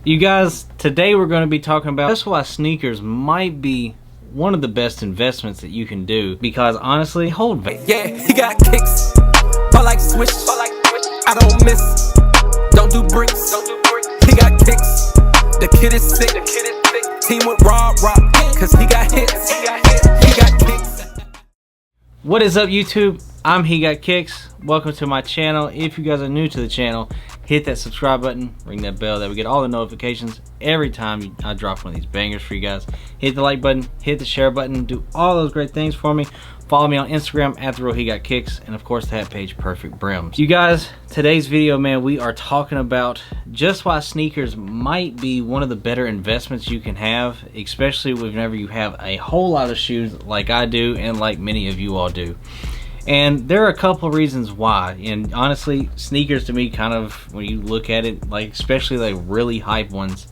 You guys, today we're going to be talking about just why sneakers might be one of the best investments that you can do, because honestly, hold value. Yeah, he got kicks, but like swish, I don't miss, don't do bricks, he got kicks, the kid is sick, team with Rob, cause he got hits, he got kicks. What is up, YouTube? I'm He Got Kicks. Welcome to my channel. If you guys are new to the channel, hit that subscribe button, ring that bell, that we get all the notifications every time I drop one of these bangers for you guys. Hit the like button, hit the share button, do all those great things for me. Follow me on Instagram at therealhegotkickz, and of course the hat page Perfectbrimz. You guys, today's video, man, we are talking about just why sneakers might be one of the better investments you can have, especially whenever you have a whole lot of shoes like I do and like many of you all do. And there are a couple reasons why, and honestly, sneakers to me kind of, when you look at it, like especially like really hype ones,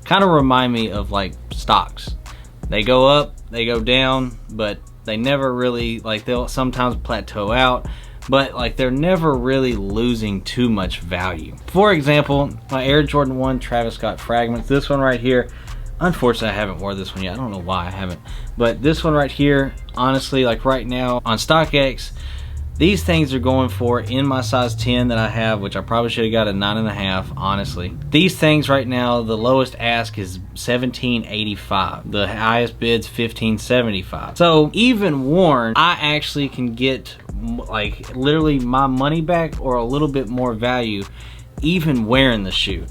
kind of remind me of like stocks. They go up, they go down, but they never really, like, they'll sometimes plateau out, but like they're never really losing too much value. For example, my Air Jordan 1 Travis Scott Fragments, this one right here, unfortunately I haven't worn this one yet. I don't know why I haven't, but this one right here, honestly, like right now on StockX, these things are going for, in my size 10 that I have, which I probably should have got a 9.5, honestly. These things right now, the lowest ask is $17.85. The highest bid's $15.75. So even worn, I actually can get like literally my money back or a little bit more value even wearing the shoe.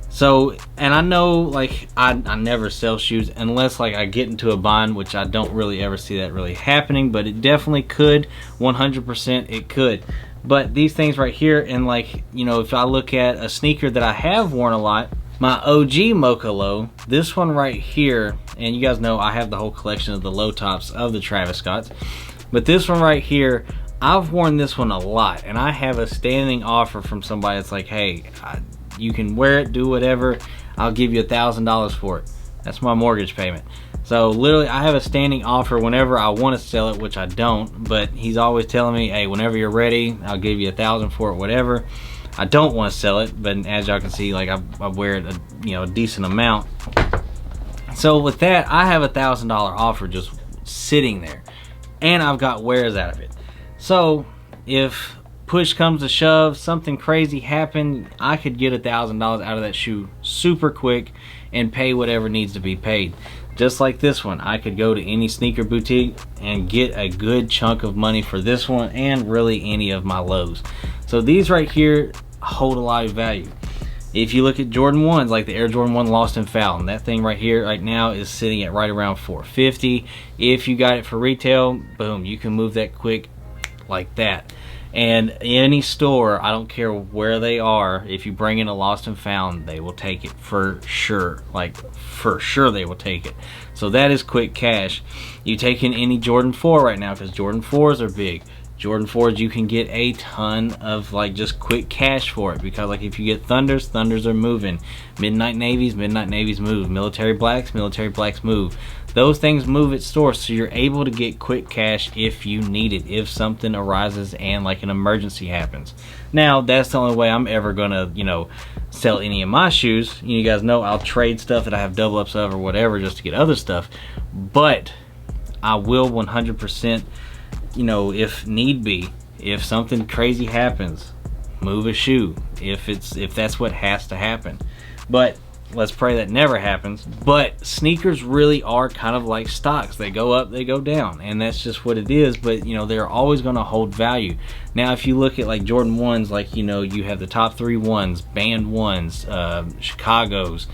So, and I know, like, I never sell shoes unless like I get into a bind, which I don't really ever see that really happening, but it definitely could. 100% it could. But these things right here, and like, you know, if I look at a sneaker that I have worn a lot, my OG Mocha Low, this one right here, and you guys know I have the whole collection of the low tops of the Travis Scotts, but this one right here, I've worn this one a lot, and I have a standing offer from somebody that's like, hey, you can wear it, do whatever, I'll give you $1,000 for it. That's my mortgage payment. So literally I have a standing offer whenever I want to sell it, which I don't, but he's always telling me, hey, whenever you're ready, I'll give you $1,000 for it, whatever. I don't want to sell it, but as y'all can see, like I wear it a decent amount. So with that, I have a $1,000 offer just sitting there, and I've got wears out of it. So if push comes to shove, something crazy happened, I could get $1,000 out of that shoe super quick and pay whatever needs to be paid. Just like this one, I could go to any sneaker boutique and get a good chunk of money for this one and really any of my lows. So these right here hold a lot of value. If you look at Jordan 1s, like the Air Jordan 1 Lost and Found, that thing right here right now is sitting at right around $450. If you got it for retail, boom, you can move that quick like that. And any store, I don't care where they are, if you bring in a Lost and Found, they will take it for sure. Like, for sure they will take it. So that is quick cash. You take in any Jordan 4 right now, because Jordan 4s are big. Jordan 4s, you can get a ton of like just quick cash for it, because like if you get Thunders are moving. Midnight Navies move. Military Blacks move. Those things move at stores, so you're able to get quick cash if you need it, if something arises and like an emergency happens. Now, that's the only way I'm ever gonna, you know, sell any of my shoes. You guys know I'll trade stuff that I have double ups of or whatever just to get other stuff, but I will 100%, you know, if need be, if something crazy happens, move a shoe if that's what has to happen. But let's pray that never happens. But sneakers really are kind of like stocks. They go up, they go down, and that's just what it is. But you know, they're always going to hold value. Now if you look at like Jordan 1s, like, you know, you have the top 3 ones, Band 1s, Chicago's,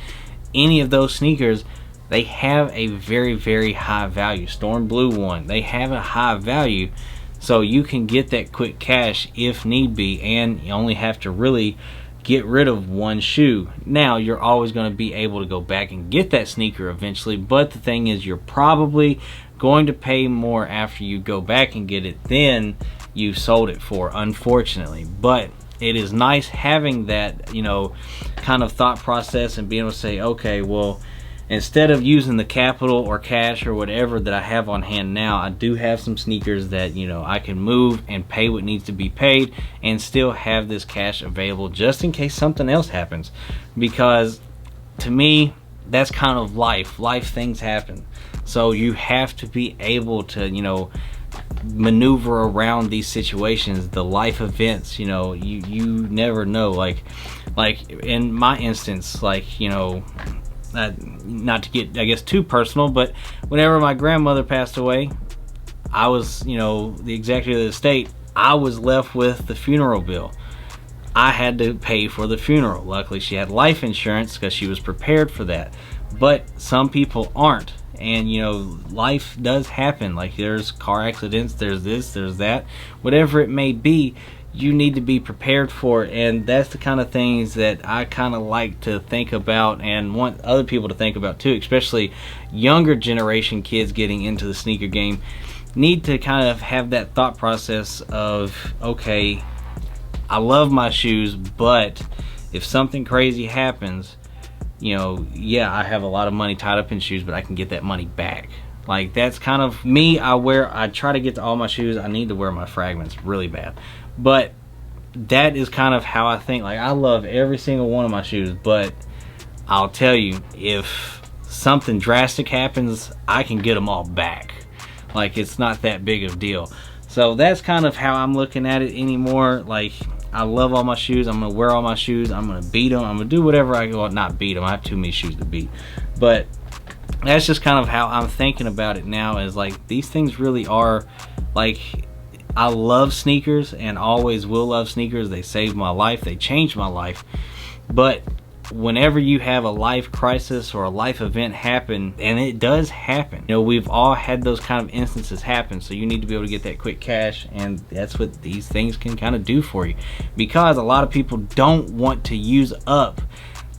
any of those sneakers, they have a very, very high value. Storm Blue 1, they have a high value, so you can get that quick cash if need be, and you only have to really get rid of one shoe. Now you're always going to be able to go back and get that sneaker eventually, but the thing is, you're probably going to pay more after you go back and get it than you sold it for, unfortunately. But it is nice having that, you know, kind of thought process and being able to say, okay, well, instead of using the capital or cash or whatever that I have on hand now, I do have some sneakers that, you know, I can move and pay what needs to be paid and still have this cash available just in case something else happens. Because to me, that's kind of life. Things happen. So you have to be able to, you know, maneuver around these situations, the life events. You know, you never know. Like in my instance, like, you know, not to get, I guess, too personal, but whenever my grandmother passed away, I was, you know, the executive of the estate. I was left with the funeral bill. I had to pay for the funeral. Luckily, she had life insurance because she was prepared for that. But some people aren't. And, you know, life does happen. Like, there's car accidents, there's this, there's that. Whatever it may be, you need to be prepared for it. And that's the kind of things that I kind of like to think about and want other people to think about too, especially younger generation kids getting into the sneaker game. Need to kind of have that thought process of, okay, I love my shoes, but if something crazy happens, you know, yeah, I have a lot of money tied up in shoes, but I can get that money back. Like, that's kind of me. I try to get to all my shoes. I need to wear my fragments really bad, but that is kind of how I think. Like, I love every single one of my shoes, but I'll tell you, if something drastic happens, I can get them all back. Like, it's not that big of a deal. So that's kind of how I'm looking at it anymore. Like, I love all my shoes. I'm gonna wear all my shoes. I'm gonna beat them. I'm gonna do whatever I go. Well, not beat them. I have too many shoes to beat. But that's just kind of how I'm thinking about it now. Is like, these things really are, like, I love sneakers and always will love sneakers. They saved my life. They changed my life. But whenever you have a life crisis or a life event happen, and it does happen, you know, we've all had those kind of instances happen, so you need to be able to get that quick cash, and that's what these things can kind of do for you, because a lot of people don't want to use up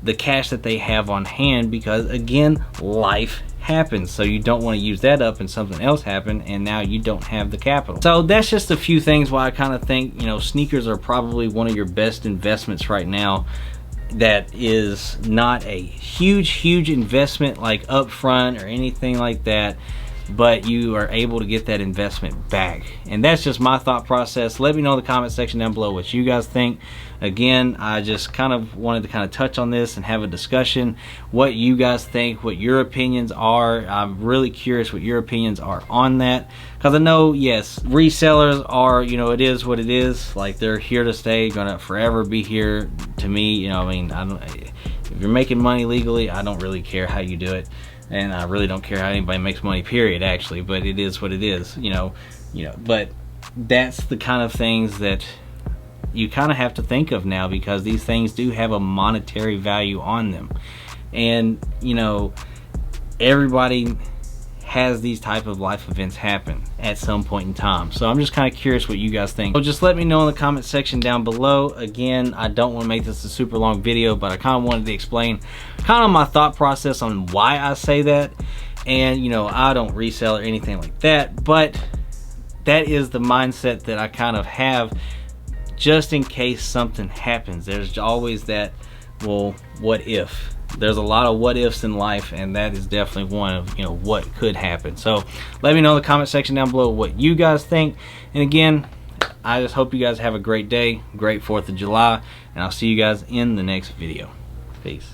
the cash that they have on hand, because again, life happens, so you don't want to use that up and something else happen and now you don't have the capital. So that's just a few things why I kind of think, you know, sneakers are probably one of your best investments right now. That is not a huge investment like upfront or anything like that, but you are able to get that investment back. And that's just my thought process. Let me know in the comment section down below what you guys think. Again, I just kind of wanted to kind of touch on this and have a discussion, what you guys think, what your opinions are. I'm really curious what your opinions are on that, because I know, yes, resellers are, you know, it is what it is. Like, they're here to stay, gonna forever be here to me. You know, I mean, if you're making money legally, I don't really care how you do it, and I really don't care how anybody makes money, period, actually. But it is what it is, you know. But that's the kind of things that you kind of have to think of now, because these things do have a monetary value on them. And, you know, everybody has these type of life events happen at some point in time. So I'm just kind of curious what you guys think. So just let me know in the comment section down below. Again, I don't want to make this a super long video, but I kind of wanted to explain kind of my thought process on why I say that. And, you know, I don't resell or anything like that, but that is the mindset that I kind of have, just in case something happens. There's always that, well, what if? There's a lot of what ifs in life, and that is definitely one of, you know, what could happen. So let me know in the comment section down below what you guys think. And again, I just hope you guys have a great day, great 4th of July, and I'll see you guys in the next video. Peace.